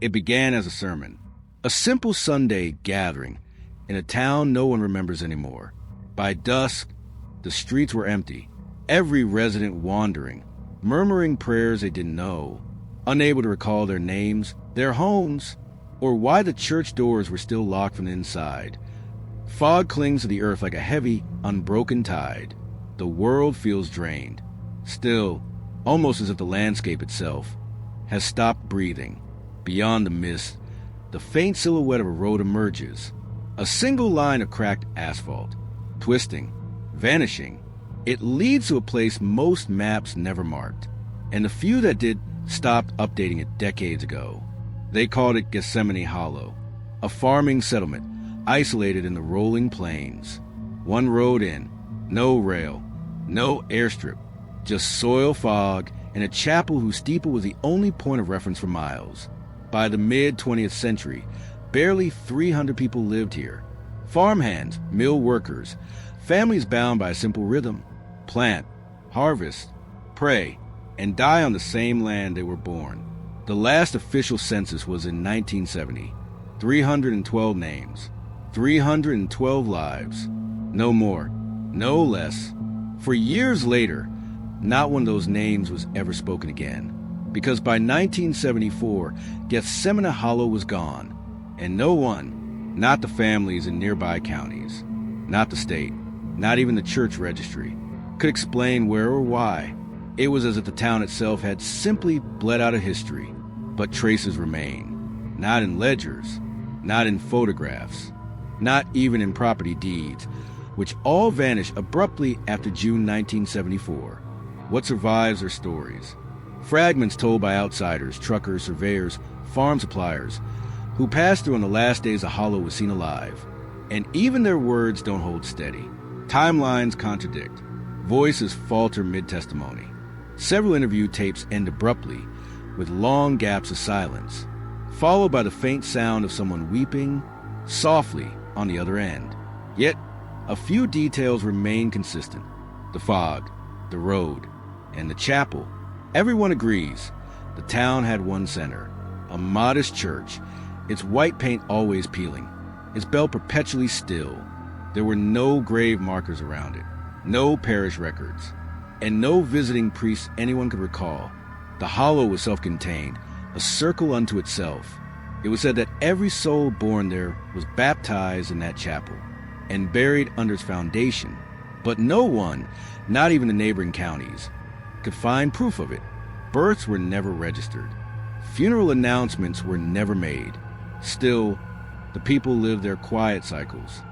It began as a sermon, a simple Sunday gathering in a town no one remembers anymore. By dusk, the streets were empty, every resident wandering, murmuring prayers they didn't know, unable to recall their names, their homes, or why the church doors were still locked from the inside. Fog clings to the earth like a heavy, unbroken tide. The world feels drained, still, almost as if the landscape itself has stopped breathing. Beyond the mist, the faint silhouette of a road emerges, a single line of cracked asphalt, twisting, vanishing. It leads to a place most maps never marked, and the few that did stopped updating it decades ago. They called it Gethsemane Hollow, a farming settlement isolated in the rolling plains. One road in, no rail, no airstrip, just soil, fog, and a chapel whose steeple was the only point of reference for miles. By the mid-20th century, barely 300 people lived here. Farmhands, mill workers, families bound by a simple rhythm: plant, harvest, pray, and die on the same land they were born. The last official census was in 1970. 312 names, 312 lives. No more, no less. For years later, not one of those names was ever spoken again, because by 1974, Gethsemane Hollow was gone, and no one, not the families in nearby counties, not the state, not even the church registry, could explain where or why. It was as if the town itself had simply bled out of history, but traces remain, not in ledgers, not in photographs, not even in property deeds, which all vanished abruptly after June 1974. What survives are stories, fragments told by outsiders, truckers, surveyors, farm suppliers, who passed through on the last days the hollow was seen alive. And even their words don't hold steady. Timelines contradict. Voices falter mid-testimony. Several interview tapes end abruptly, with long gaps of silence, followed by the faint sound of someone weeping softly on the other end. Yet, a few details remain consistent. The fog, the road, and the chapel. Everyone agrees the town had one center, a modest church, its white paint always peeling, its bell perpetually still. There were no grave markers around it, no parish records, and no visiting priests anyone could recall. The hollow was self-contained, a circle unto itself. It was said that every soul born there was baptized in that chapel and buried under its foundation, but no one, not even the neighboring counties, could find proof of it. Births were never registered. Funeral announcements were never made. Still, the people lived their quiet cycles,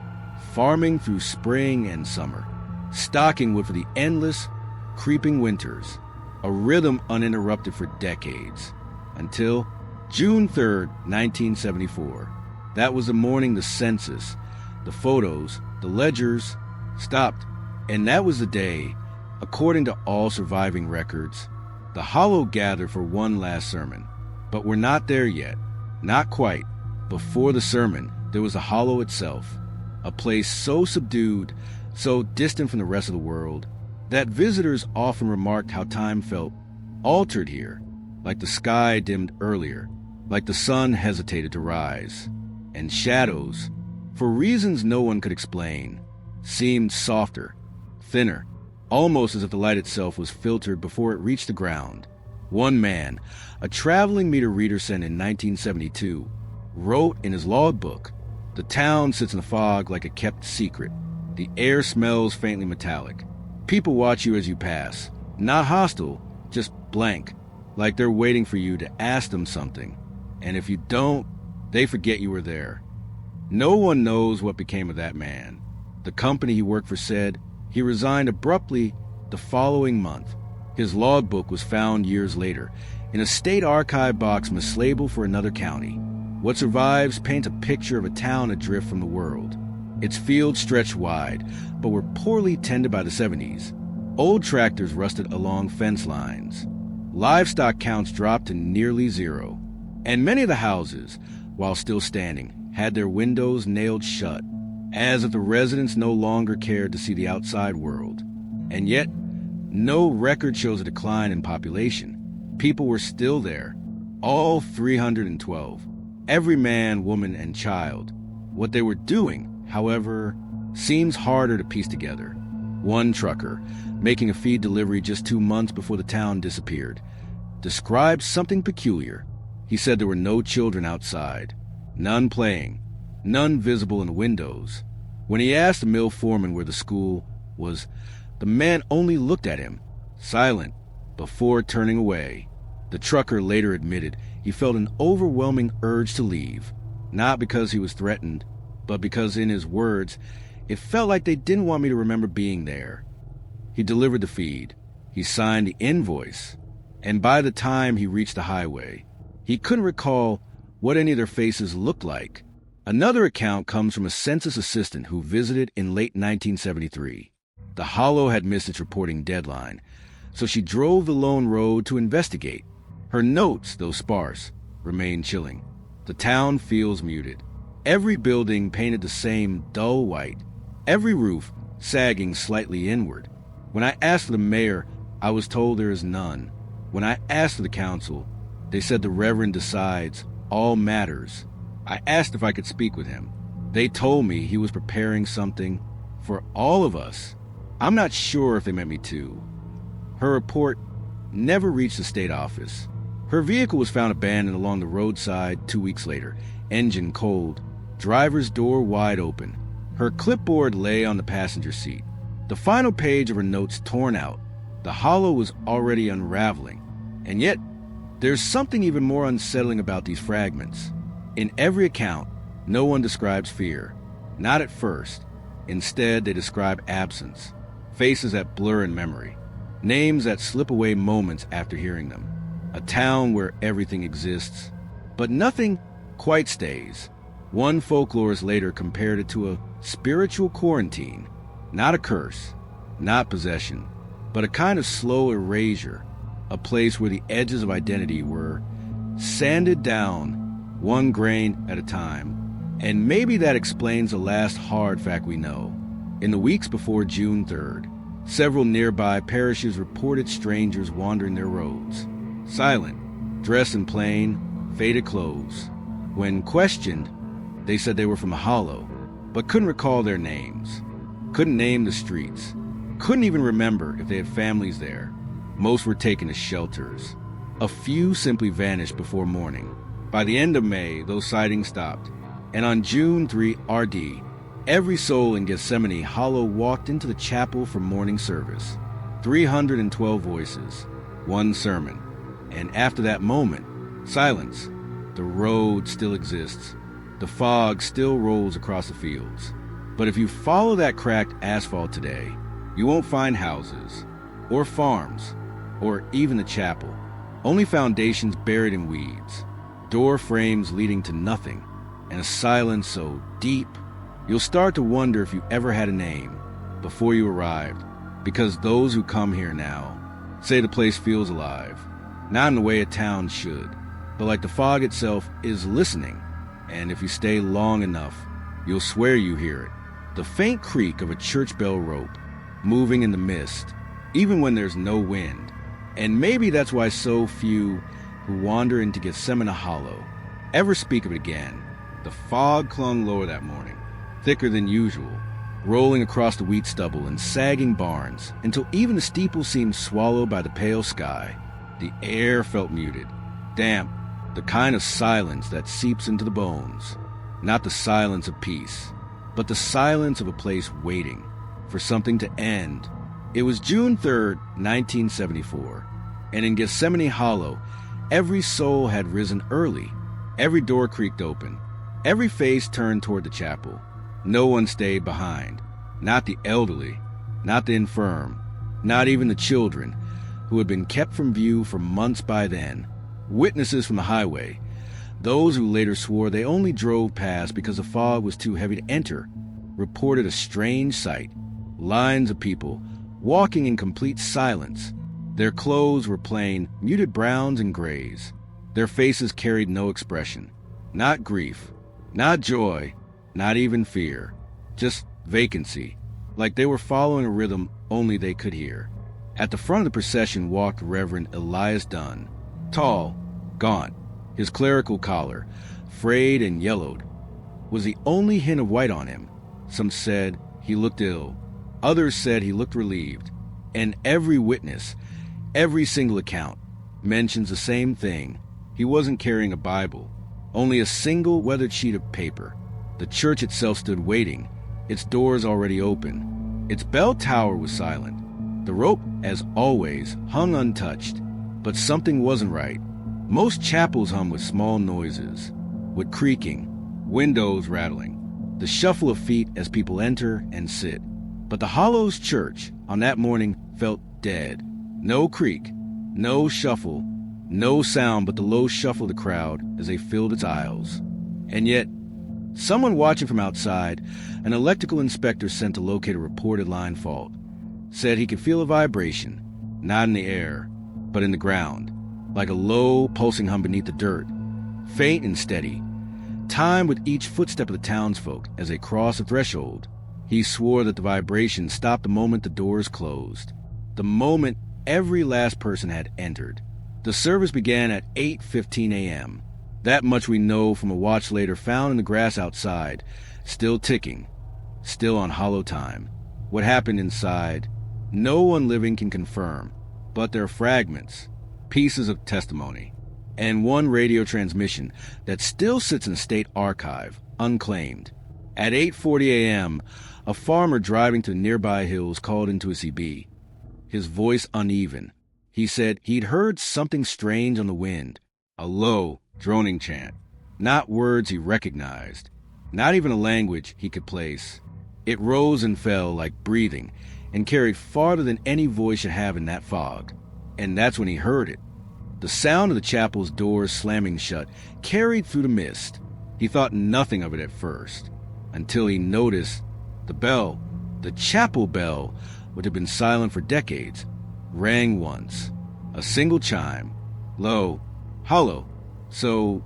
farming through spring and summer, stocking wood for the endless, creeping winters, a rhythm uninterrupted for decades, until June 3rd, 1974. That was the morning the census, the photos, the ledgers stopped, and that was the day, according to all surviving records, the hollow gathered for one last sermon. But we're not there yet, not quite. Before the sermon, there was the hollow itself, a place so subdued, so distant from the rest of the world, that visitors often remarked how time felt altered here, like the sky dimmed earlier, like the sun hesitated to rise, and shadows, for reasons no one could explain, seemed softer, thinner, almost as if the light itself was filtered before it reached the ground. One man, a traveling meter reader sent in 1972, wrote in his logbook, "The town sits in the fog like a kept secret. The air smells faintly metallic. People watch you as you pass, not hostile, just blank, like they're waiting for you to ask them something. And if you don't, they forget you were there." No one knows what became of that man. The company he worked for said he resigned abruptly the following month. His logbook was found years later in a state archive box mislabeled for another county. What survives paints a picture of a town adrift from the world. Its fields stretched wide, but were poorly tended by the 70s. Old tractors rusted along fence lines. Livestock counts dropped to nearly zero. And many of the houses, while still standing, had their windows nailed shut, as if the residents no longer cared to see the outside world. And yet, no record shows a decline in population. People were still there, All 312. Every man, woman, and child. What they were doing, however, seems harder to piece together. One trucker, making a feed delivery just 2 months before the town disappeared, described something peculiar. He said there were no children outside, none playing, none visible in the windows. When he asked the mill foreman where the school was, the man only looked at him, silent, before turning away. The trucker later admitted he felt an overwhelming urge to leave, not because he was threatened, but because, in his words, it felt like they didn't want me to remember being there. He delivered the feed, he signed the invoice, and by the time he reached the highway, he couldn't recall what any of their faces looked like. Another account comes from a census assistant who visited in late 1973. The Hollow had missed its reporting deadline, so she drove the lone road to investigate. Her notes, though sparse, remain chilling. The town feels muted. Every building painted the same dull white, every roof sagging slightly inward. When I asked for the mayor, I was told there is none. When I asked for the council, they said the Reverend decides all matters. I asked if I could speak with him. They told me he was preparing something for all of us. I'm not sure if they meant me too. Her report never reached the state office. Her vehicle was found abandoned along the roadside 2 weeks later, engine cold, driver's door wide open. Her clipboard lay on the passenger seat, the final page of her notes torn out. The Hollow was already unraveling, and yet there's something even more unsettling about these fragments. In every account, no one describes fear, not at first. Instead, they describe absence, faces that blur in memory, names that slip away moments after hearing them. A town where everything exists, but nothing quite stays. One folklorist later compared it to a spiritual quarantine, not a curse, not possession, but a kind of slow erasure, a place where the edges of identity were sanded down, one grain at a time. And maybe that explains the last hard fact we know. In the weeks before June 3rd, several nearby parishes reported strangers wandering their roads, silent, dressed in plain, faded clothes. When questioned, they said they were from the Hollow, but couldn't recall their names, couldn't name the streets, couldn't even remember if they had families there. Most were taken as shelters. A few simply vanished before morning. By the end of May, those sightings stopped, and on June 3 RD, every soul in Gethsemane Hollow walked into the chapel for morning service. 312 voices, one sermon. And after that moment, silence. The road still exists. The fog still rolls across the fields. But if you follow that cracked asphalt today, you won't find houses, or farms, or even the chapel. Only foundations buried in weeds, door frames leading to nothing, and a silence so deep, you'll start to wonder if you ever had a name before you arrived, because those who come here now say the place feels alive. Not in the way a town should, but like the fog itself is listening, and if you stay long enough, you'll swear you hear it. The faint creak of a church bell rope, moving in the mist, even when there's no wind. And maybe that's why so few who wander into Gethsemane Hollow ever speak of it again. The fog clung lower that morning, thicker than usual, rolling across the wheat stubble and sagging barns, until even the steeple seemed swallowed by the pale sky. The air felt muted, damp, the kind of silence that seeps into the bones. Not the silence of peace, but the silence of a place waiting for something to end. It was June 3rd, 1974, and in Gethsemane Hollow, every soul had risen early. Every door creaked open. Every face turned toward the chapel. No one stayed behind. Not the elderly, not the infirm, not even the children, who had been kept from view for months by then. Witnesses from the highway, those who later swore they only drove past because the fog was too heavy to enter, reported a strange sight. Lines of people walking in complete silence. Their clothes were plain, muted browns and grays. Their faces carried no expression. Not grief, not joy, not even fear. Just vacancy, like they were following a rhythm only they could hear. At the front of the procession walked Reverend Eliza Ward, tall, gaunt, His clerical collar, frayed and yellowed, was the only hint of white on him. Some said he looked ill. Others said he looked relieved. And every witness, every single account, mentions the same thing. He wasn't carrying a Bible, only a single weathered sheet of paper. The church itself stood waiting, its doors already open. Its bell tower was silent. The rope, as always, hung untouched. But something wasn't right. Most chapels hum with small noises, with creaking, windows rattling, the shuffle of feet as people enter and sit. But the Hollow's church on that morning felt dead. No creak, no shuffle, no sound but the low shuffle of the crowd as they filled its aisles. And yet, someone watching from outside, an electrical inspector sent to locate a reported line fault, said he could feel a vibration, not in the air, but in the ground, like a low, pulsing hum beneath the dirt, faint and steady, timed with each footstep of the townsfolk as they crossed the threshold. He swore that the vibration stopped the moment the doors closed, the moment every last person had entered. The service began at 8:15 a.m. That much we know from a watch later found in the grass outside, still ticking, still on hollow time. What happened inside, no one living can confirm, but there are fragments, pieces of testimony, and one radio transmission that still sits in the state archive, unclaimed. At 8:40 a.m., a farmer driving to the nearby hills called into his CB, his voice uneven. He said he'd heard something strange on the wind, a low, droning chant, not words he recognized, not even a language he could place. It rose and fell like breathing and carried farther than any voice should have in that fog. And that's when he heard it. The sound of the chapel's doors slamming shut carried through the mist. He thought nothing of it at first, until he noticed the bell, the chapel bell, which had been silent for decades, rang once. A single chime, low, hollow, so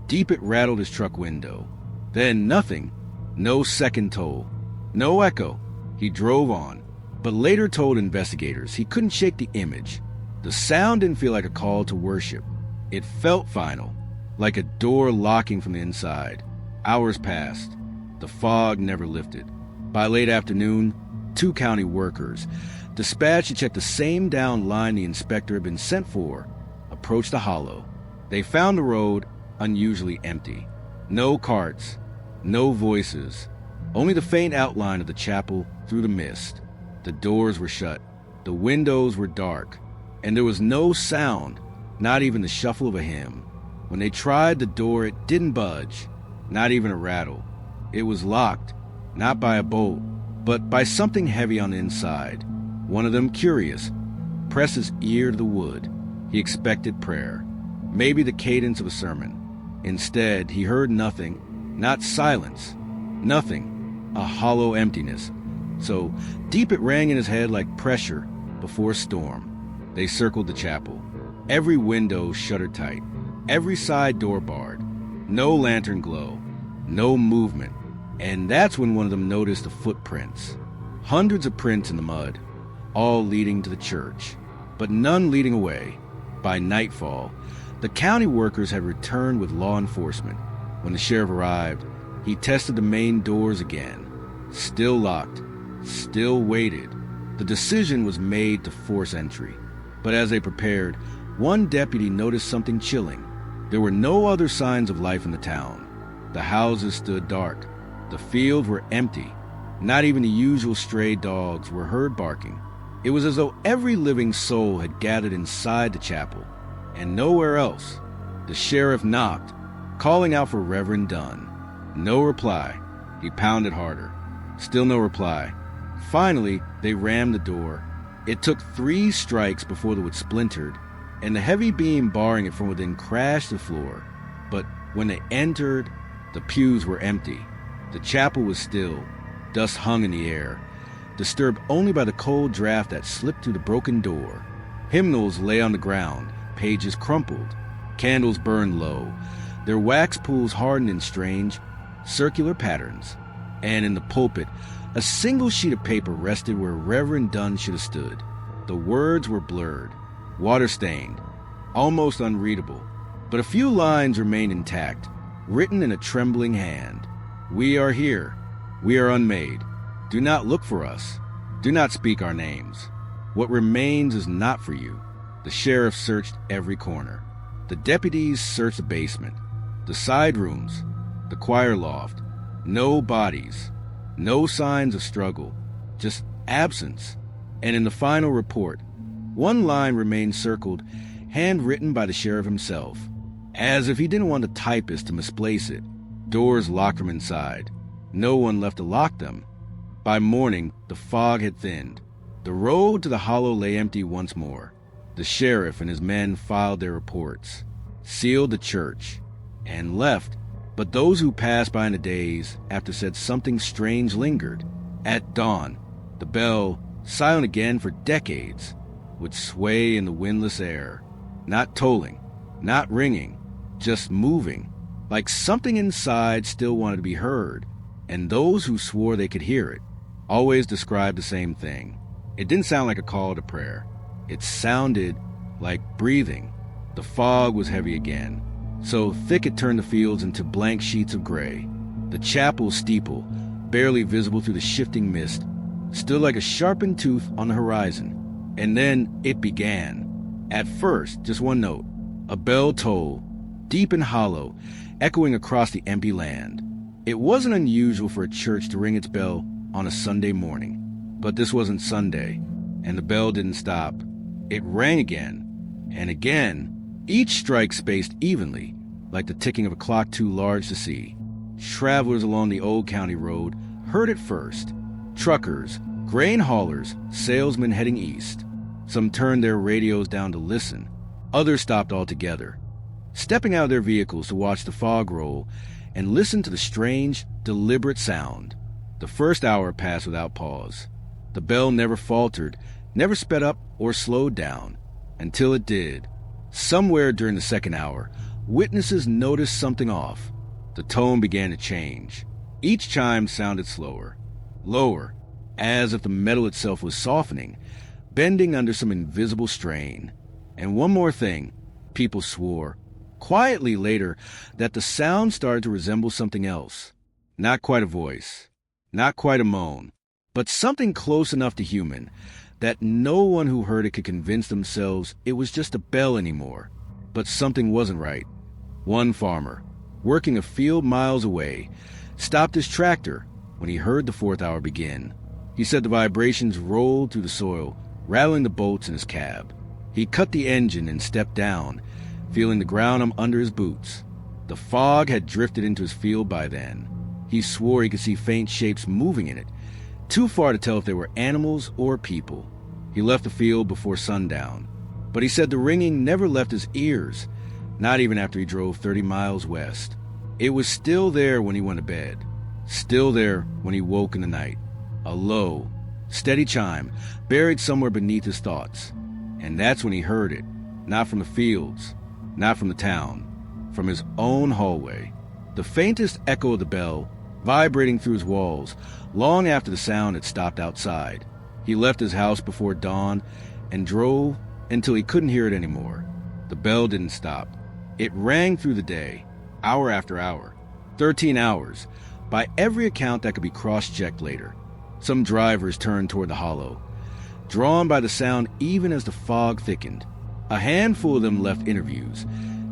deep it rattled his truck window. Then nothing, no second toll, no echo. He drove on, but later told investigators he couldn't shake the image. The sound didn't feel like a call to worship. It felt final, like a door locking from the inside. Hours passed. The fog never lifted. By late afternoon, 2 county workers, dispatched to check the same down line the inspector had been sent for, approached the hollow. They found the road unusually empty. No carts, no voices, only the faint outline of the chapel through the mist. The doors were shut, the windows were dark, and there was no sound, not even the shuffle of a hymn. When they tried the door, it didn't budge, not even a rattle. It was locked, not by a bolt, but by something heavy on the inside. One of them, curious, pressed his ear to the wood. He expected prayer, maybe the cadence of a sermon. Instead, he heard nothing, not silence, nothing, a hollow emptiness. So deep it rang in his head like pressure before a storm. They circled the chapel, every window shuttered tight, every side door barred, no lantern glow, no movement. And that's when one of them noticed the footprints. Hundreds of prints in the mud, all leading to the church, but none leading away. By nightfall, the county workers had returned with law enforcement. When the sheriff arrived, he tested the main doors again. Still locked, still waited. The decision was made to force entry. But as they prepared, one deputy noticed something chilling. There were no other signs of life in the town. The houses stood dark. The fields were empty. Not even the usual stray dogs were heard barking. It was as though every living soul had gathered inside the chapel, and nowhere else. The sheriff knocked, calling out for Reverend Dunn. No reply. He pounded harder. Still no reply. Finally, they rammed the door. It took 3 strikes before the wood splintered, and the heavy beam barring it from within crashed the floor. But when they entered, the pews were empty. The chapel was still. Dust hung in the air, disturbed only by the cold draft that slipped through the broken door. Hymnals lay on the ground, pages crumpled. Candles burned low, their wax pools hardened in strange, circular patterns. And in the pulpit, a single sheet of paper rested where Reverend Dunn should have stood. The words were blurred, water-stained, almost unreadable. But a few lines remained intact, written in a trembling hand. "We are here. We are unmade. Do not look for us. Do not speak our names. What remains is not for you." The sheriff searched every corner. The deputies searched the basement, the side rooms, the choir loft. No bodies, no signs of struggle, just absence. And in the final report, one line remained circled, handwritten by the sheriff himself, as if he didn't want the typist to misplace it. Doors locked from inside. No one left to lock them. By morning, the fog had thinned. The road to the hollow lay empty once more. The sheriff and his men filed their reports, sealed the church, and left. But those who passed by in the days after said something strange lingered. At dawn, the bell, silent again for decades, would sway in the windless air, not tolling, not ringing, just moving, like something inside still wanted to be heard, and those who swore they could hear it always described the same thing. It didn't sound like a call to prayer. It sounded like breathing. The fog was heavy again, so thick it turned the fields into blank sheets of gray. The chapel steeple, barely visible through the shifting mist, stood like a sharpened tooth on the horizon. And then it began. At first, just one note, a bell toll, deep and hollow, echoing across the empty land. It wasn't unusual for a church to ring its bell on a Sunday morning, but this wasn't Sunday, and the bell didn't stop. It rang again, and again, each strike spaced evenly, like the ticking of a clock too large to see. Travelers along the old county road heard it first. Truckers, grain haulers, salesmen heading east. Some turned their radios down to listen. Others stopped altogether, stepping out of their vehicles to watch the fog roll and listen to the strange, deliberate sound. The first hour passed without pause. The bell never faltered, never sped up or slowed down, until it did. Somewhere during the second hour, witnesses noticed something off. The tone began to change. Each chime sounded slower, lower, as if the metal itself was softening, bending under some invisible strain. And one more thing, people swore, quietly later, that the sound started to resemble something else. Not quite a voice, not quite a moan, but something close enough to human that no one who heard it could convince themselves it was just a bell anymore. But something wasn't right. One farmer, working a field miles away, stopped his tractor when he heard the fourth hour begin. He said the vibrations rolled through the soil, rattling the bolts in his cab. He cut the engine and stepped down, feeling the ground under his boots. The fog had drifted into his field by then. He swore he could see faint shapes moving in it, too far to tell if they were animals or people. He left the field before sundown, but he said the ringing never left his ears, not even after he drove 30 miles west. It was still there when he went to bed, still there when he woke in the night. A low, steady chime buried somewhere beneath his thoughts. And that's when he heard it, not from the fields, not from the town, from his own hallway. The faintest echo of the bell vibrating through his walls long after the sound had stopped outside. He left his house before dawn and drove until he couldn't hear it anymore. The bell didn't stop. It rang through the day, hour after hour, 13 hours, by every account that could be cross-checked later. Some drivers turned toward the hollow, drawn by the sound even as the fog thickened. A handful of them left interviews,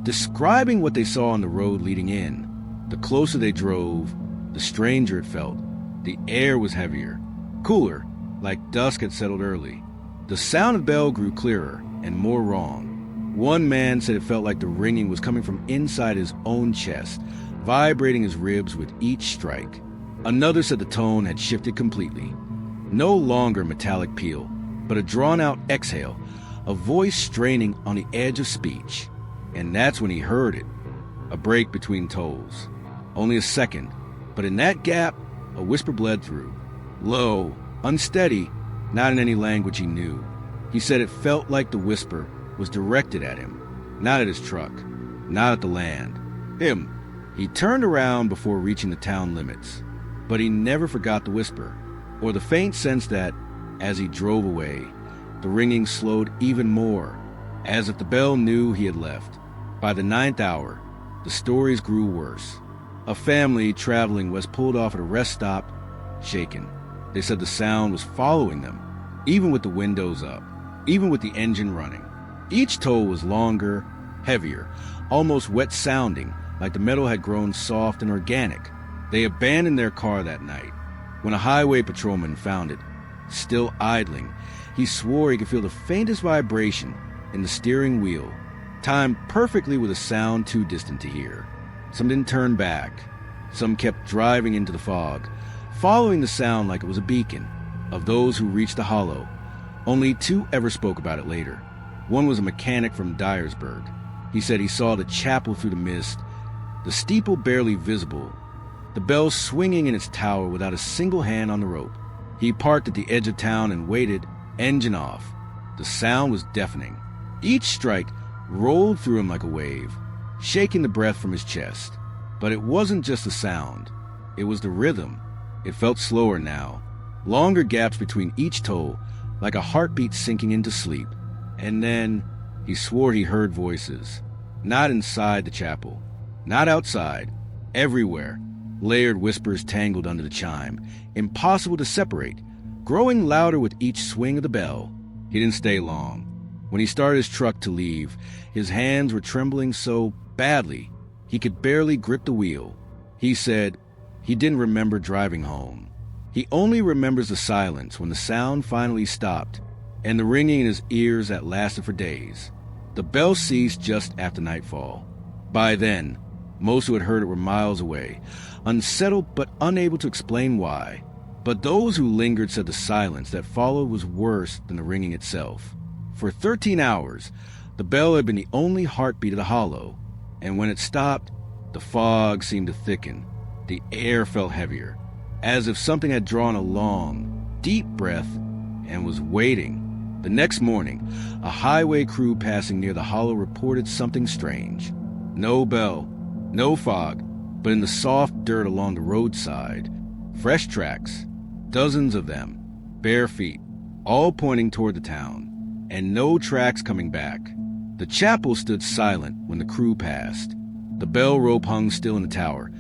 describing what they saw on the road leading in. The closer they drove, the stranger it felt. The air was heavier, cooler, like dusk had settled early. The sound of the bell grew clearer and more wrong. One man said it felt like the ringing was coming from inside his own chest, vibrating his ribs with each strike. Another said the tone had shifted completely. No longer metallic peal, but a drawn-out exhale, a voice straining on the edge of speech. And that's when he heard it, a break between tolls. Only a second, but in that gap, a whisper bled through. Low, unsteady, not in any language he knew. He said it felt like the whisper was directed at him, not at his truck, not at the land. Him. He turned around before reaching the town limits, but he never forgot the whisper, or the faint sense that, as he drove away, the ringing slowed even more, as if the bell knew he had left. By the ninth hour, the stories grew worse. A family traveling west pulled off at a rest stop, shaken. They said the sound was following them, even with the windows up, even with the engine running. Each toll was longer, heavier, almost wet-sounding, like the metal had grown soft and organic. They abandoned their car that night. When a highway patrolman found it, still idling, he swore he could feel the faintest vibration in the steering wheel, timed perfectly with a sound too distant to hear. Some didn't turn back. Some kept driving into the fog, following the sound like it was a beacon. Of those who reached the hollow, only 2 ever spoke about it later. One was a mechanic from Dyersburg. He said he saw the chapel through the mist, the steeple barely visible, the bell swinging in its tower without a single hand on the rope. He parked at the edge of town and waited, engine off. The sound was deafening. Each strike rolled through him like a wave, shaking the breath from his chest. But it wasn't just the sound. It was the rhythm. It felt slower now. Longer gaps between each toll, like a heartbeat sinking into sleep. And then he swore he heard voices. Not inside the chapel. Not outside. Everywhere. Layered whispers tangled under the chime. Impossible to separate. Growing louder with each swing of the bell. He didn't stay long. When he started his truck to leave, his hands were trembling so badly he could barely grip the wheel. He said he didn't remember driving home. He only remembers the silence when the sound finally stopped, and the ringing in his ears that lasted for days. The bell ceased just after nightfall. By then, most who had heard it were miles away, unsettled but unable to explain why. But those who lingered said the silence that followed was worse than the ringing itself. For 13 hours, the bell had been the only heartbeat of the hollow, and when it stopped, the fog seemed to thicken. The air felt heavier, as if something had drawn a long, deep breath and was waiting. The next morning, a highway crew passing near the hollow reported something strange. No bell, no fog, but in the soft dirt along the roadside, fresh tracks, dozens of them, bare feet, all pointing toward the town, and no tracks coming back. The chapel stood silent when the crew passed. The bell rope hung still in the tower,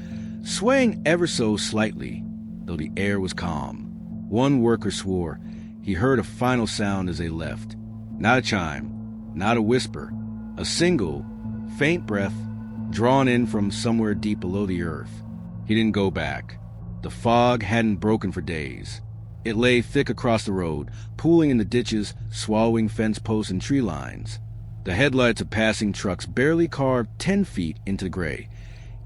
swaying ever so slightly, though the air was calm. One worker swore he heard a final sound as they left. Not a chime, not a whisper, a single, faint breath drawn in from somewhere deep below the earth. He didn't go back. The fog hadn't broken for days. It lay thick across the road, pooling in the ditches, swallowing fence posts and tree lines. The headlights of passing trucks barely carved 10 feet into the gray,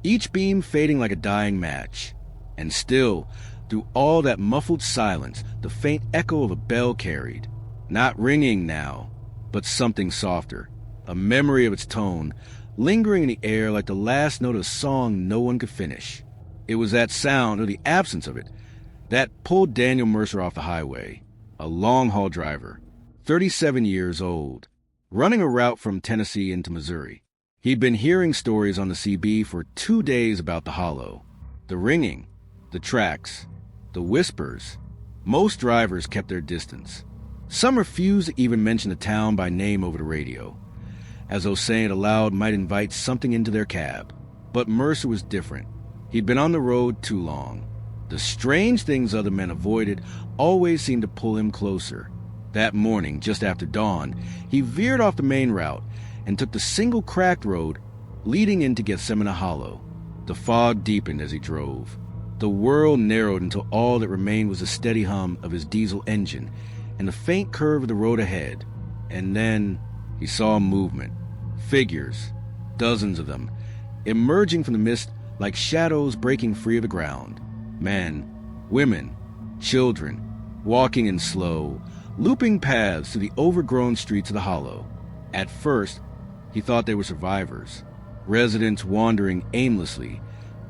each beam fading like a dying match. And still, through all that muffled silence, the faint echo of a bell carried. Not ringing now, but something softer, a memory of its tone, lingering in the air like the last note of a song no one could finish. It was that sound, or the absence of it, that pulled Daniel Mercer off the highway, a long-haul driver, 37 years old, running a route from Tennessee into Missouri. He'd been hearing stories on the CB for 2 days about the hollow. The ringing, the tracks, the whispers. Most drivers kept their distance. Some refused to even mention the town by name over the radio, as though saying it aloud might invite something into their cab. But Mercer was different. He'd been on the road too long. The strange things other men avoided always seemed to pull him closer. That morning, just after dawn, he veered off the main route and took the single cracked road leading into Gethsemane Hollow. The fog deepened as he drove. The world narrowed until all that remained was the steady hum of his diesel engine and the faint curve of the road ahead. And then he saw movement. Figures, dozens of them, emerging from the mist like shadows breaking free of the ground. Men, women, children, walking in slow, looping paths through the overgrown streets of the hollow. At first, he thought they were survivors, residents wandering aimlessly,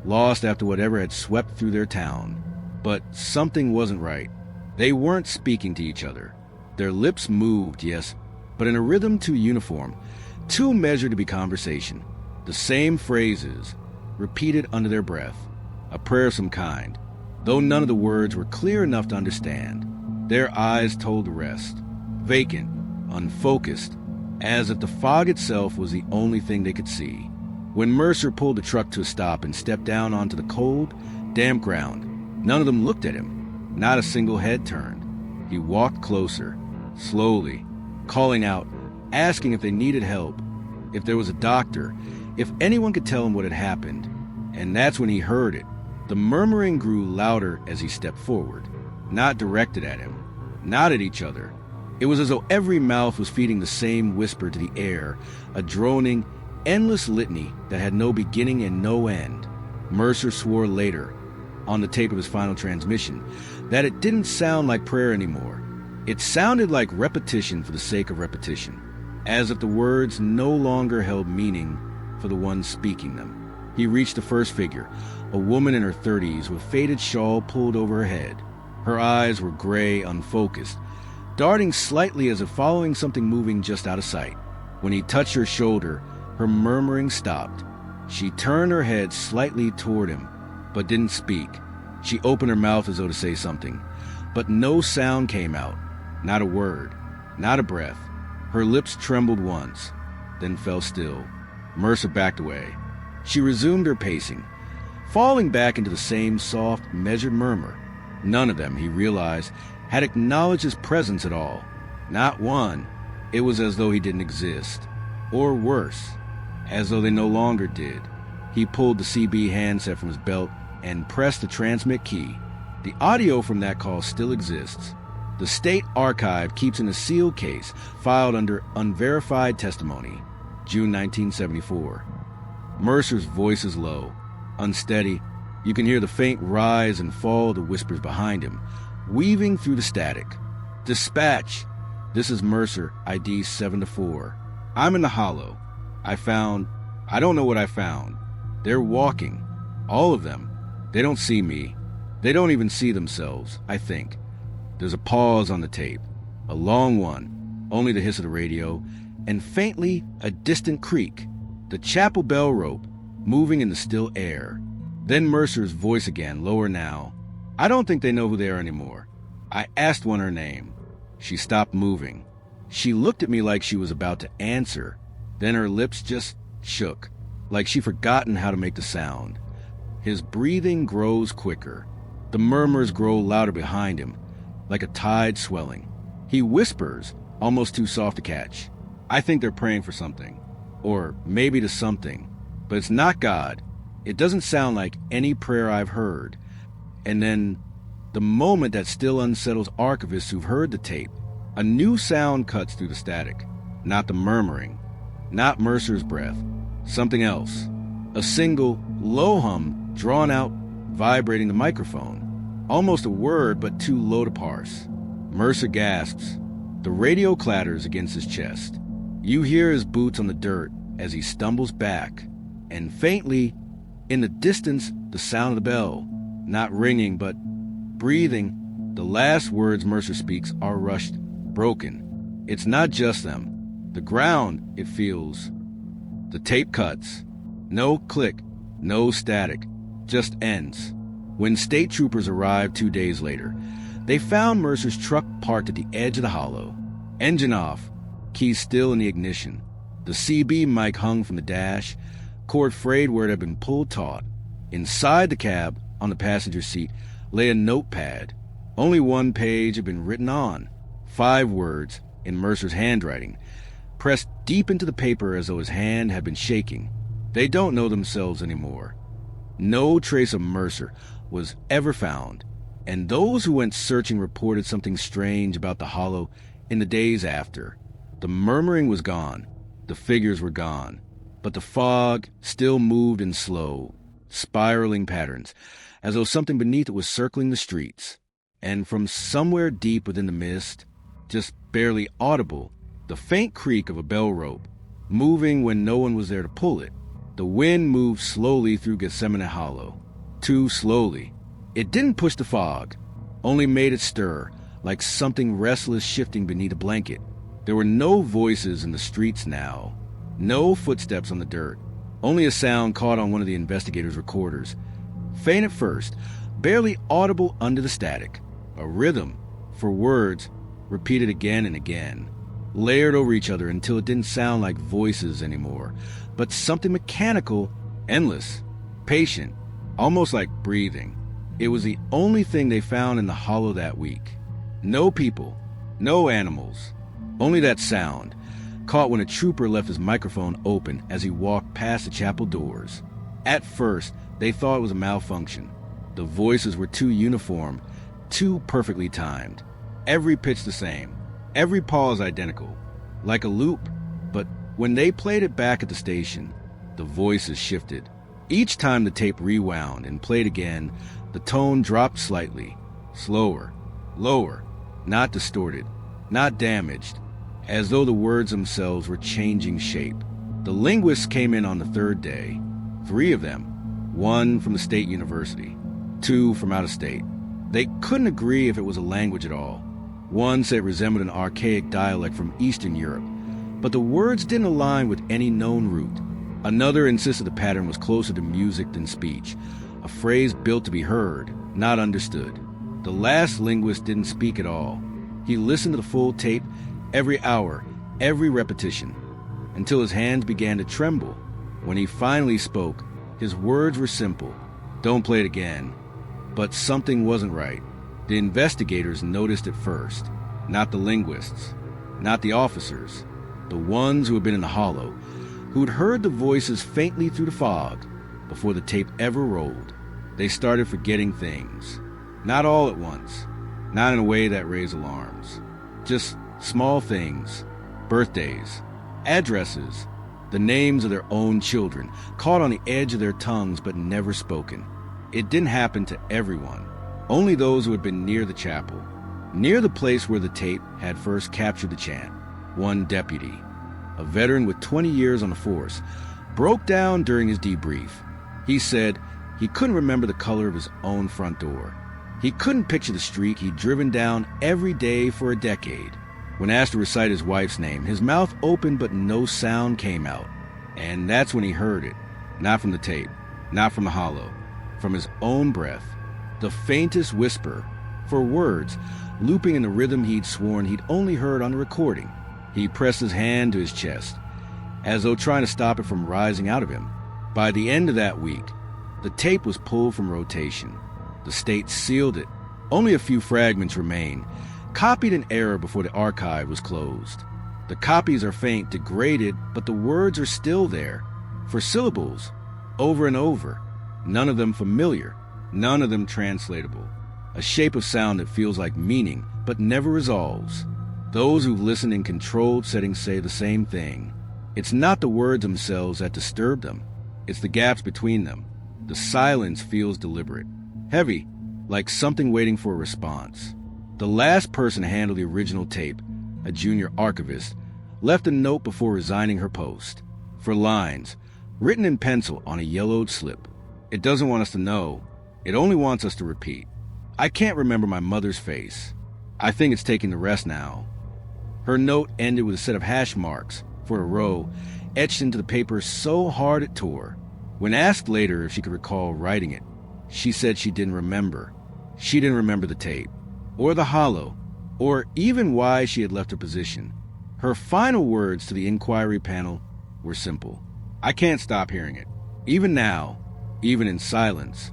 lost after whatever had swept through their town. But something wasn't right. They weren't speaking to each other. Their lips moved, yes, but in a rhythm too uniform, too measured to be conversation. The same phrases, repeated under their breath. A prayer of some kind, though none of the words were clear enough to understand. Their eyes told the rest. Vacant, unfocused, as if the fog itself was the only thing they could see. When Mercer pulled the truck to a stop and stepped down onto the cold, damp ground, none of them looked at him. Not a single head turned. He walked closer, slowly, calling out, asking if they needed help, if there was a doctor, if anyone could tell him what had happened. And that's when he heard it. The murmuring grew louder as he stepped forward, not directed at him, not at each other. It was as though every mouth was feeding the same whisper to the air, a droning, endless litany that had no beginning and no end. Mercer swore later, on the tape of his final transmission, that it didn't sound like prayer anymore. It sounded like repetition for the sake of repetition, as if the words no longer held meaning for the one speaking them. He reached the first figure, a woman in her 30s with faded shawl pulled over her head. Her eyes were gray, unfocused, darting slightly as if following something moving just out of sight. When he touched her shoulder, her murmuring stopped. She turned her head slightly toward him, but didn't speak. She opened her mouth as though to say something, but no sound came out. Not a word, not a breath. Her lips trembled once, then fell still. Mercer backed away. She resumed her pacing, falling back into the same soft, measured murmur. None of them, he realized, had acknowledged his presence at all. Not one. It was as though he didn't exist. Or worse, as though they no longer did. He pulled the CB handset from his belt and pressed the transmit key. The audio from that call still exists. The State Archive keeps in a sealed case, filed under unverified testimony, June 1974. Mercer's voice is low, unsteady. You can hear the faint rise and fall of the whispers behind him, weaving through the static. Dispatch! This is Mercer, ID 7-4. I'm in the hollow. I don't know what I found. They're walking. All of them. They don't see me. They don't even see themselves, I think. There's a pause on the tape. A long one, only the hiss of the radio, and faintly a distant creak. The chapel bell rope, moving in the still air. Then Mercer's voice again, lower now. I don't think they know who they are anymore. I asked one her name. She stopped moving. She looked at me like she was about to answer. Then her lips just shook, like she'd forgotten how to make the sound. His breathing grows quicker. The murmurs grow louder behind him, like a tide swelling. He whispers, almost too soft to catch. I think they're praying for something. Or maybe to something. But it's not God. It doesn't sound like any prayer I've heard. And then, the moment that still unsettles archivists who've heard the tape, a new sound cuts through the static. Not the murmuring. Not Mercer's breath. Something else. A single, low hum, drawn out, vibrating the microphone. Almost a word, but too low to parse. Mercer gasps. The radio clatters against his chest. You hear his boots on the dirt as he stumbles back, and faintly, in the distance, the sound of the bell, not ringing, but breathing. The last words Mercer speaks are rushed, broken. It's not just them. The ground, it feels. The tape cuts. No click, no static, just ends. When state troopers arrived 2 days later, they found Mercer's truck parked at the edge of the hollow. Engine off, keys still in the ignition. The CB mic hung from the dash, cord frayed where it had been pulled taut. Inside the cab, on the passenger seat, lay a notepad. Only one page had been written on. 5 words, in Mercer's handwriting, pressed deep into the paper as though his hand had been shaking. They don't know themselves anymore. No trace of Mercer was ever found, and those who went searching reported something strange about the hollow in the days after. The murmuring was gone. The figures were gone. But the fog still moved in slow, spiraling patterns, as though something beneath it was circling the streets. And from somewhere deep within the mist, just barely audible, the faint creak of a bell rope, moving when no one was there to pull it. The wind moved slowly through Gethsemane Hollow. Too slowly. It didn't push the fog, only made it stir, like something restless shifting beneath a blanket. There were no voices in the streets now. No footsteps on the dirt. Only a sound caught on one of the investigators' recorders. Faint at first, barely audible under the static. A rhythm, for words, repeated again and again. layered over each other until it didn't sound like voices anymore, but something mechanical, endless, patient, almost like breathing. It was the only thing they found in the hollow that week. No people, no animals, only that sound, caught when a trooper left his microphone open as he walked past the chapel doors. At first, they thought it was a malfunction. The voices were too uniform, too perfectly timed. Every pitch the same, every pause identical, like a loop. But when they played it back at the station, the voices shifted. Each time the tape rewound and played again, the tone dropped slightly, slower, lower, not distorted, not damaged, as though the words themselves were changing shape. The linguists came in on the third day, 3 of them, 1 from the state university, 2 from out of state. They couldn't agree if it was a language at all. One said it resembled an archaic dialect from Eastern Europe, but the words didn't align with any known root. Another insisted the pattern was closer to music than speech, a phrase built to be heard, not understood. The last linguist didn't speak at all. He listened to the full tape every hour, every repetition, until his hands began to tremble. When he finally spoke, his words were simple. Don't play it again. But something wasn't right. The investigators noticed it first, not the linguists, not the officers, the ones who had been in the hollow, who'd heard the voices faintly through the fog before the tape ever rolled. They started forgetting things. Not all at once, not in a way that raised alarms. Just small things, birthdays, addresses, the names of their own children, caught on the edge of their tongues but never spoken. It didn't happen to everyone, only those who had been near the chapel, near the place where the tape had first captured the chant. One deputy, a veteran with 20 years on the force, broke down during his debrief. He said he couldn't remember the color of his own front door. He couldn't picture the street he'd driven down every day for a decade. When asked to recite his wife's name, his mouth opened but no sound came out. And that's when he heard it, not from the tape, not from the hollow, from his own breath, the faintest whisper, for words, looping in the rhythm he'd sworn he'd only heard on the recording. He pressed his hand to his chest, as though trying to stop it from rising out of him. By the end of that week, the tape was pulled from rotation. The state sealed it. Only a few fragments remain, copied in error before the archive was closed. The copies are faint, degraded, but the words are still there, for syllables, over and over. None of them familiar, none of them translatable. A shape of sound that feels like meaning, but never resolves. Those who listen in controlled settings say the same thing. It's not the words themselves that disturb them. It's the gaps between them. The silence feels deliberate, heavy, like something waiting for a response. The last person to handle the original tape, a junior archivist, left a note before resigning her post. For lines, written in pencil on a yellowed slip. It doesn't want us to know. It only wants us to repeat. I can't remember my mother's face. I think it's taking the rest now. Her note ended with a set of hash marks for a row etched into the paper so hard it tore. When asked later if she could recall writing it, she said she didn't remember. She didn't remember the tape, or the hollow, or even why she had left her position. Her final words to the inquiry panel were simple. I can't stop hearing it. Even now, even in silence.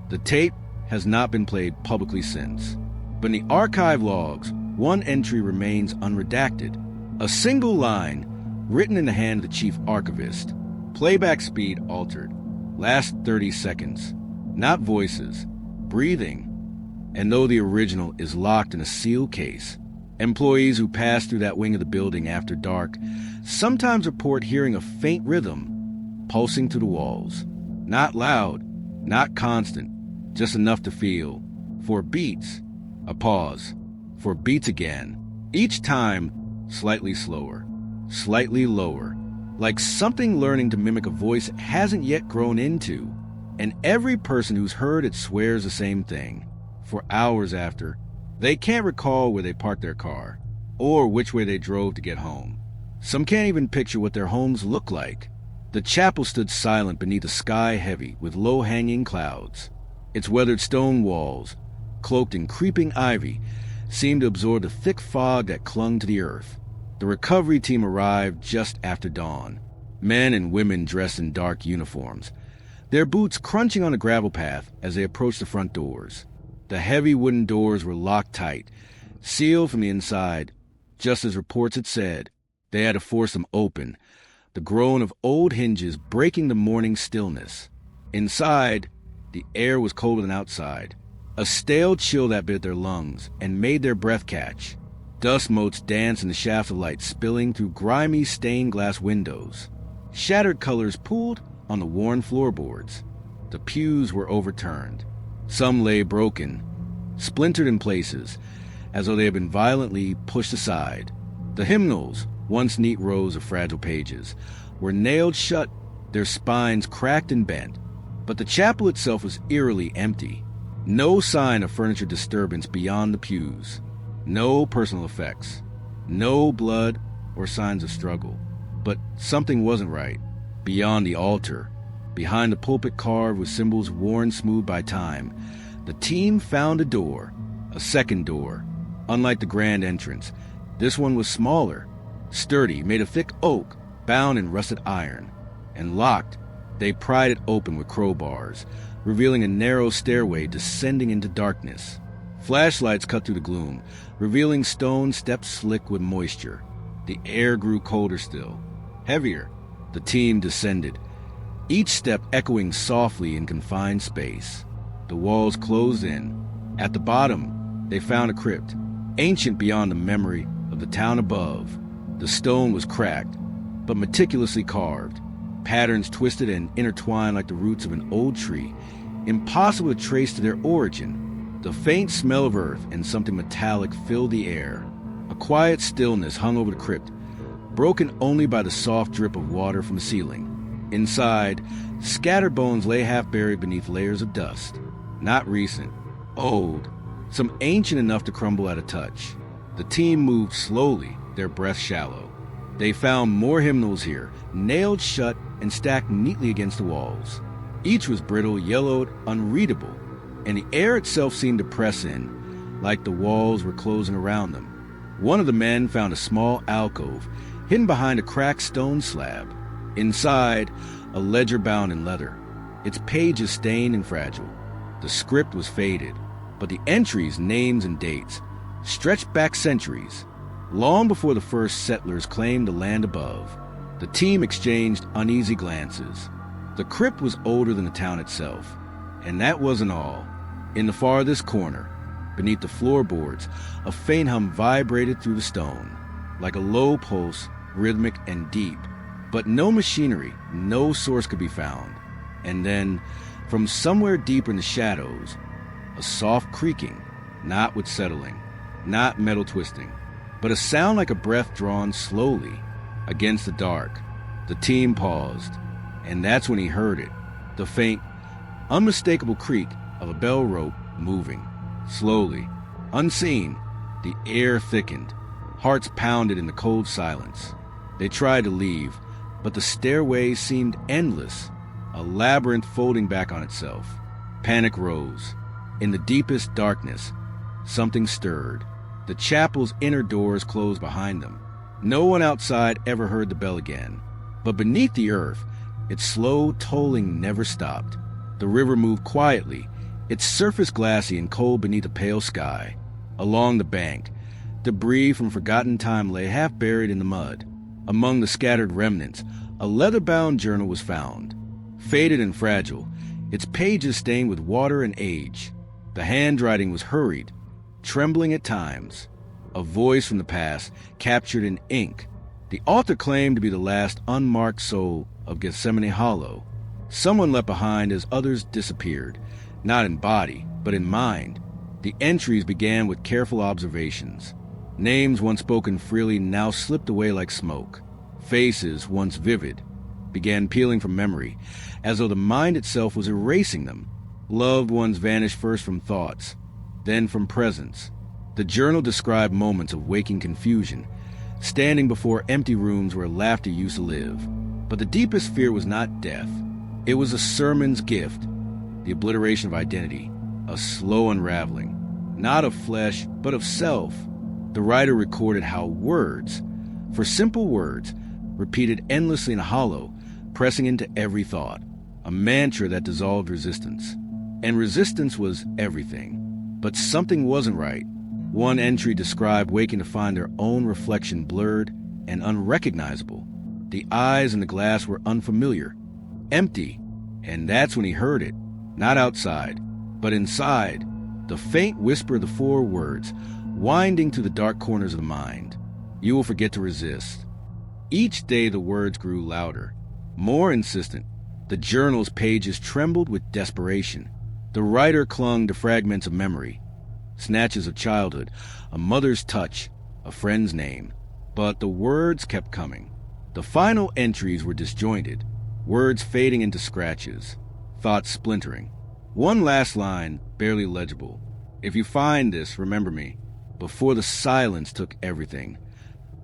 The tape has not been played publicly since. But in the archive logs, one entry remains unredacted. A single line, written in the hand of the chief archivist. Playback speed altered. Last 30 seconds. Not voices. Breathing. And though the original is locked in a sealed case, employees who pass through that wing of the building after dark sometimes report hearing a faint rhythm pulsing through the walls. Not loud, not constant, just enough to feel. For beats, a pause. For beats again. Each time, slightly slower, slightly lower. Like something learning to mimic a voice it hasn't yet grown into. And every person who's heard it swears the same thing. For hours after, they can't recall where they parked their car, or which way they drove to get home. Some can't even picture what their homes look like. The chapel stood silent beneath a sky heavy with low-hanging clouds. Its weathered stone walls, cloaked in creeping ivy, seemed to absorb the thick fog that clung to the earth. The recovery team arrived just after dawn, men and women dressed in dark uniforms, their boots crunching on the gravel path as they approached the front doors. The heavy wooden doors were locked tight, sealed from the inside, just as reports had said. They had to force them open, the groan of old hinges breaking the morning stillness. Inside, the air was colder than outside, a stale chill that bit their lungs and made their breath catch. Dust motes danced in the shafts of light spilling through grimy stained glass windows. Shattered colors pooled on the worn floorboards. The pews were overturned. Some lay broken, splintered in places, as though they had been violently pushed aside. The hymnals, once neat rows of fragile pages, were nailed shut, their spines cracked and bent. But the chapel itself was eerily empty. No sign of furniture disturbance beyond the pews. No personal effects. No blood or signs of struggle. But something wasn't right. Beyond the altar, behind the pulpit carved with symbols worn smooth by time, the team found a door, a second door. Unlike the grand entrance, this one was smaller, sturdy, made of thick oak, bound in rusted iron. And locked, they pried it open with crowbars, revealing a narrow stairway descending into darkness. Flashlights cut through the gloom, revealing stone steps slick with moisture. The air grew colder still, heavier. The team descended, each step echoing softly in confined space. The walls closed in. At the bottom, they found a crypt, ancient beyond the memory of the town above. The stone was cracked, but meticulously carved, patterns twisted and intertwined like the roots of an old tree, impossible to trace to their origin. The faint smell of earth and something metallic filled the air. A quiet stillness hung over the crypt, broken only by the soft drip of water from the ceiling. Inside, scattered bones lay half buried beneath layers of dust. Not recent, old, some ancient enough to crumble at a touch. The team moved slowly, their breath shallow. They found more hymnals here, nailed shut and stacked neatly against the walls. Each was brittle, yellowed, unreadable, and the air itself seemed to press in, like the walls were closing around them. One of the men found a small alcove, hidden behind a cracked stone slab. Inside, a ledger bound in leather, its pages stained and fragile. The script was faded, but the entries, names, and dates stretched back centuries, long before the first settlers claimed the land above. The team exchanged uneasy glances. The crypt was older than the town itself, and that wasn't all. In the farthest corner, beneath the floorboards, a faint hum vibrated through the stone, like a low pulse, rhythmic and deep. But no machinery, no source could be found. And then, from somewhere deeper in the shadows, a soft creaking, not with settling, not metal twisting, but a sound like a breath drawn slowly against the dark. The team paused, and that's when he heard it, the faint, unmistakable creak of a bell rope moving. Slowly, unseen, the air thickened. Hearts pounded in the cold silence. They tried to leave, but the stairway seemed endless, a labyrinth folding back on itself. Panic rose. In the deepest darkness, something stirred. The chapel's inner doors closed behind them. No one outside ever heard the bell again. But beneath the earth, its slow tolling never stopped. The river moved quietly, its surface glassy and cold beneath a pale sky. Along the bank, debris from forgotten time lay half buried in the mud. Among the scattered remnants, a leather-bound journal was found. Faded and fragile, its pages stained with water and age. The handwriting was hurried, trembling at times. A voice from the past, captured in ink. The author claimed to be the last unmarked soul of Gethsemane Hollow. Someone left behind as others disappeared, not in body, but in mind. The entries began with careful observations. Names once spoken freely now slipped away like smoke. Faces, once vivid, began peeling from memory, as though the mind itself was erasing them. Loved ones vanished first from thoughts, then from presence. The journal described moments of waking confusion, standing before empty rooms where laughter used to live. But the deepest fear was not death. It was a sermon's gift, the obliteration of identity, a slow unraveling, not of flesh, but of self. The writer recorded how words, for simple words, repeated endlessly in a hollow, pressing into every thought, a mantra that dissolved resistance. And resistance was everything. But something wasn't right. One entry described waking to find their own reflection blurred and unrecognizable. The eyes in the glass were unfamiliar, empty, and that's when he heard it, not outside, but inside, the faint whisper of the 4 words, winding through the dark corners of the mind. You will forget to resist. Each day the words grew louder, more insistent. The journal's pages trembled with desperation. The writer clung to fragments of memory, snatches of childhood, a mother's touch, a friend's name. But the words kept coming. The final entries were disjointed, words fading into scratches, thoughts splintering. One last line, barely legible. If you find this, remember me. Before the silence took everything.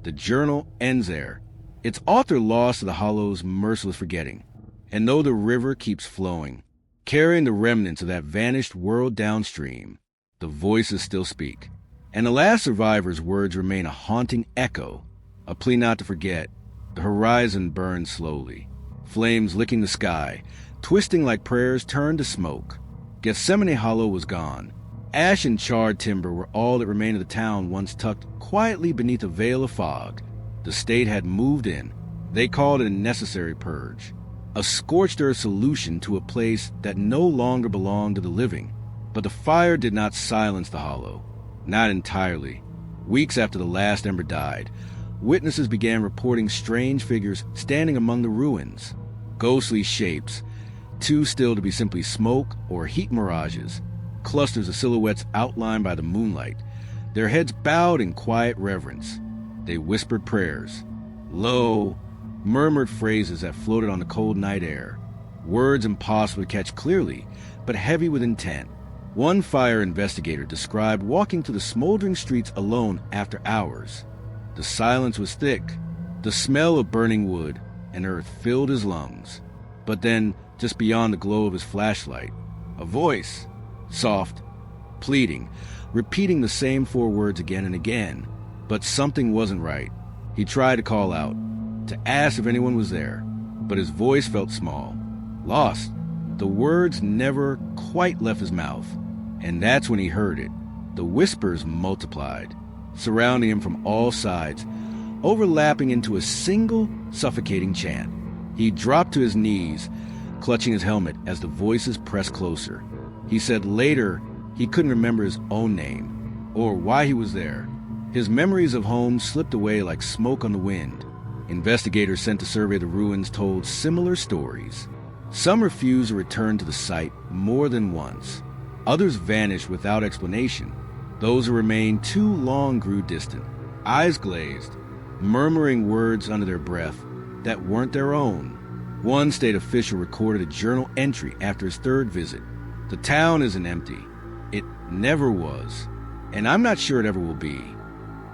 The journal ends there, its author lost to the hollow's merciless forgetting. And though the river keeps flowing, carrying the remnants of that vanished world downstream, the voices still speak. And the last survivor's words remain a haunting echo, a plea not to forget. The horizon burned slowly, flames licking the sky, twisting like prayers turned to smoke. Gethsemane Hollow was gone. Ash and charred timber were all that remained of the town once tucked quietly beneath a veil of fog. The state had moved in. They called it a necessary purge, a scorched earth solution to a place that no longer belonged to the living. But the fire did not silence the hollow, not entirely. Weeks after the last ember died, witnesses began reporting strange figures standing among the ruins, ghostly shapes, too still to be simply smoke or heat mirages, clusters of silhouettes outlined by the moonlight, their heads bowed in quiet reverence. They whispered prayers, low, murmured phrases that floated on the cold night air, words impossible to catch clearly, but heavy with intent. One fire investigator described walking through the smoldering streets alone after hours. The silence was thick. The smell of burning wood and earth filled his lungs. But then, just beyond the glow of his flashlight, a voice, soft, pleading, repeating the same 4 words again and again. But something wasn't right. He tried to call out, to ask if anyone was there, but his voice felt small, lost. The words never quite left his mouth, and that's when he heard it. The whispers multiplied, surrounding him from all sides, overlapping into a single suffocating chant. He dropped to his knees, clutching his helmet as the voices pressed closer. He said later he couldn't remember his own name, or why he was there. His memories of home slipped away like smoke on the wind. Investigators sent to survey the ruins told similar stories. Some refused to return to the site more than once. Others vanished without explanation. Those who remained too long grew distant, eyes glazed, murmuring words under their breath that weren't their own. One state official recorded a journal entry after his 3rd visit. The town isn't empty. It never was, and I'm not sure it ever will be.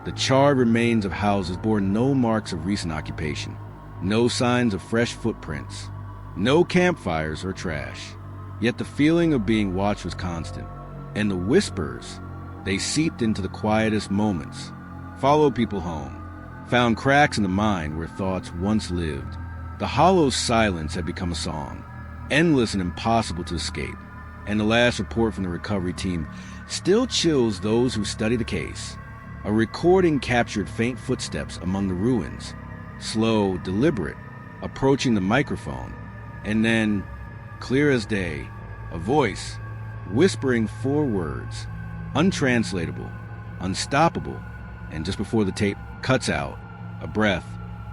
The charred remains of houses bore no marks of recent occupation, no signs of fresh footprints, no campfires or trash. Yet the feeling of being watched was constant, and the whispers, they seeped into the quietest moments, followed people home, found cracks in the mind where thoughts once lived. The hollow silence had become a song, endless and impossible to escape, and the last report from the recovery team still chills those who study the case. A recording captured faint footsteps among the ruins, slow, deliberate, approaching the microphone, and then, clear as day, a voice, whispering 4 words, untranslatable, unstoppable, and just before the tape cuts out, a breath,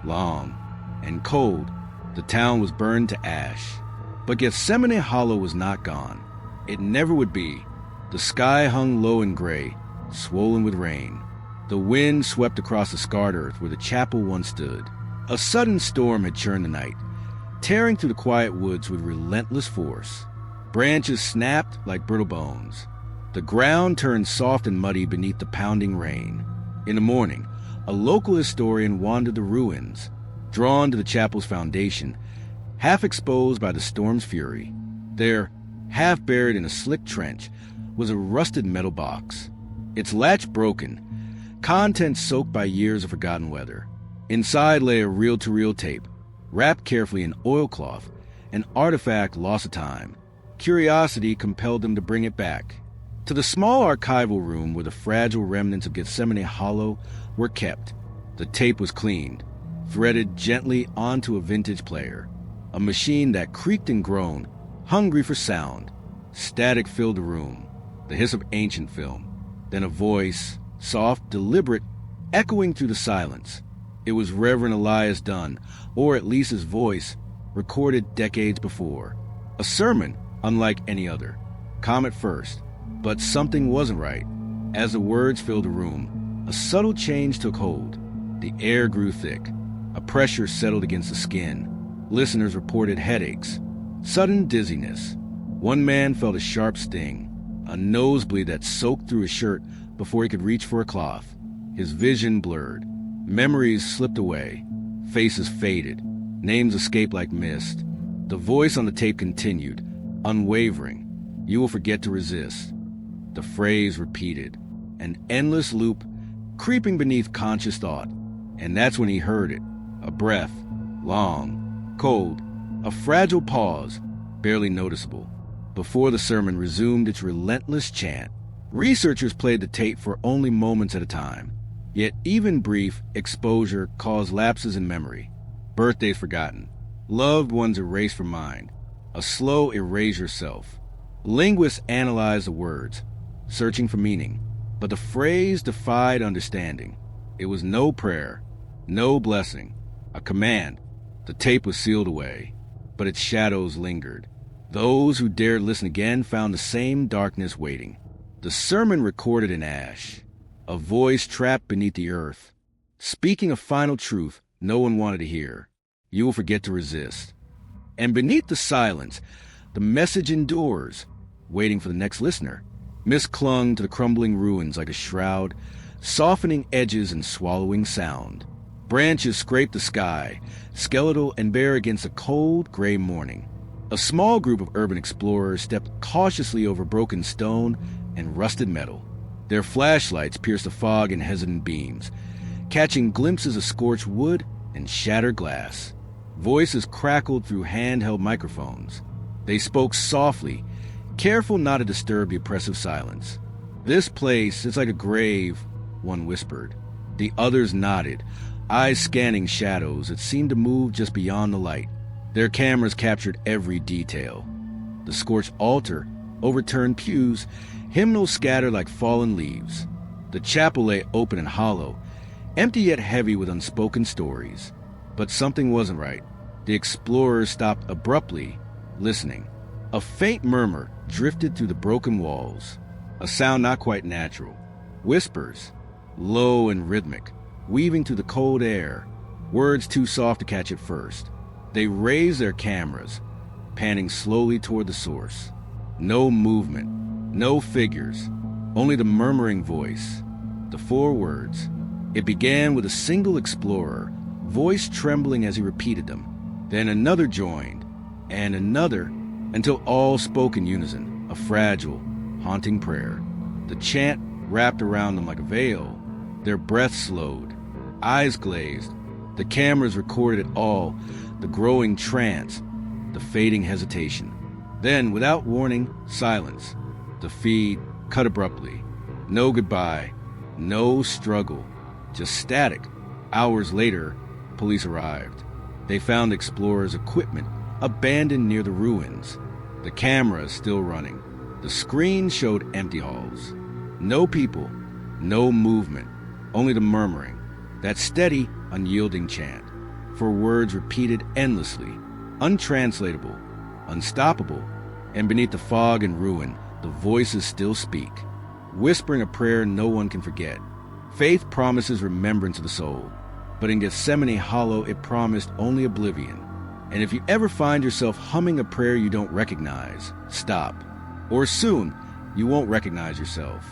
long and cold, the town was burned to ash. But Gethsemane Hollow was not gone. It never would be. The sky hung low and gray, swollen with rain. The wind swept across the scarred earth where the chapel once stood. A sudden storm had churned the night, tearing through the quiet woods with relentless force. Branches snapped like brittle bones. The ground turned soft and muddy beneath the pounding rain. In the morning, a local historian wandered the ruins, drawn to the chapel's foundation, half exposed by the storm's fury. There, half buried in a slick trench, was a rusted metal box, its latch broken, contents soaked by years of forgotten weather. Inside lay a reel-to-reel tape, wrapped carefully in oilcloth, an artifact lost to time. Curiosity compelled them to bring it back. To the small archival room where the fragile remnants of Gethsemane Hollow were kept. The tape was cleaned, threaded gently onto a vintage player, a machine that creaked and groaned, hungry for sound. Static filled the room, the hiss of ancient film, then a voice, soft, deliberate, echoing through the silence. It was Reverend Eliza Dunn, or at least his voice, recorded decades before. A sermon, unlike any other. Calm at first, but something wasn't right. As the words filled the room, a subtle change took hold. The air grew thick. A pressure settled against the skin. Listeners reported headaches, sudden dizziness. One man felt a sharp sting, a nosebleed that soaked through his shirt before he could reach for a cloth. His vision blurred. Memories slipped away. Faces faded. Names escaped like mist. The voice on the tape continued, unwavering. You will forget to resist. The phrase repeated, an endless loop creeping beneath conscious thought. And that's when he heard it. A breath, long, cold, a fragile pause, barely noticeable, before the sermon resumed its relentless chant. Researchers played the tape for only moments at a time, yet even brief exposure caused lapses in memory. Birthdays forgotten, loved ones erased from mind, a slow erasure self. Linguists analyzed the words, searching for meaning, but the phrase defied understanding. It was no prayer, no blessing, a command. The tape was sealed away, but its shadows lingered. Those who dared listen again found the same darkness waiting. The sermon recorded in ash, a voice trapped beneath the earth, speaking a final truth no one wanted to hear. You will forget to resist. And beneath the silence, the message endures, waiting for the next listener. Mist clung to the crumbling ruins like a shroud, softening edges and swallowing sound. Branches scraped the sky, skeletal and bare against a cold, gray morning. A small group of urban explorers stepped cautiously over broken stone and rusted metal. Their flashlights pierced the fog in hesitant beams, catching glimpses of scorched wood and shattered glass. Voices crackled through handheld microphones. They spoke softly, careful not to disturb the oppressive silence. This place is like a grave, one whispered. The others nodded, eyes scanning shadows that seemed to move just beyond the light. Their cameras captured every detail. The scorched altar, overturned pews, hymnals scattered like fallen leaves. The chapel lay open and hollow, empty yet heavy with unspoken stories. But something wasn't right. The explorers stopped abruptly, listening. A faint murmur drifted through the broken walls, a sound not quite natural. Whispers, low and rhythmic, weaving through the cold air, words too soft to catch at first. They raised their cameras, panning slowly toward the source. No movement, no figures, only the murmuring voice, the 4 words. It began with a single explorer, voice trembling as he repeated them. Then another joined, and another, until all spoke in unison, a fragile, haunting prayer. The chant wrapped around them like a veil. Their breath slowed, eyes glazed. The cameras recorded it all, the growing trance, the fading hesitation. Then, without warning, silence. The feed cut abruptly. No goodbye, no struggle, just static. Hours later, police arrived. They found the explorers' equipment abandoned near the ruins. The cameras still running. The screen showed empty halls. No people, no movement, only the murmuring, that steady, unyielding chant. For words repeated endlessly, untranslatable, unstoppable, and beneath the fog and ruin, the voices still speak, whispering a prayer no one can forget. Faith promises remembrance of the soul, but in Gethsemane Hollow it promised only oblivion. And if you ever find yourself humming a prayer you don't recognize, stop. Or soon, you won't recognize yourself.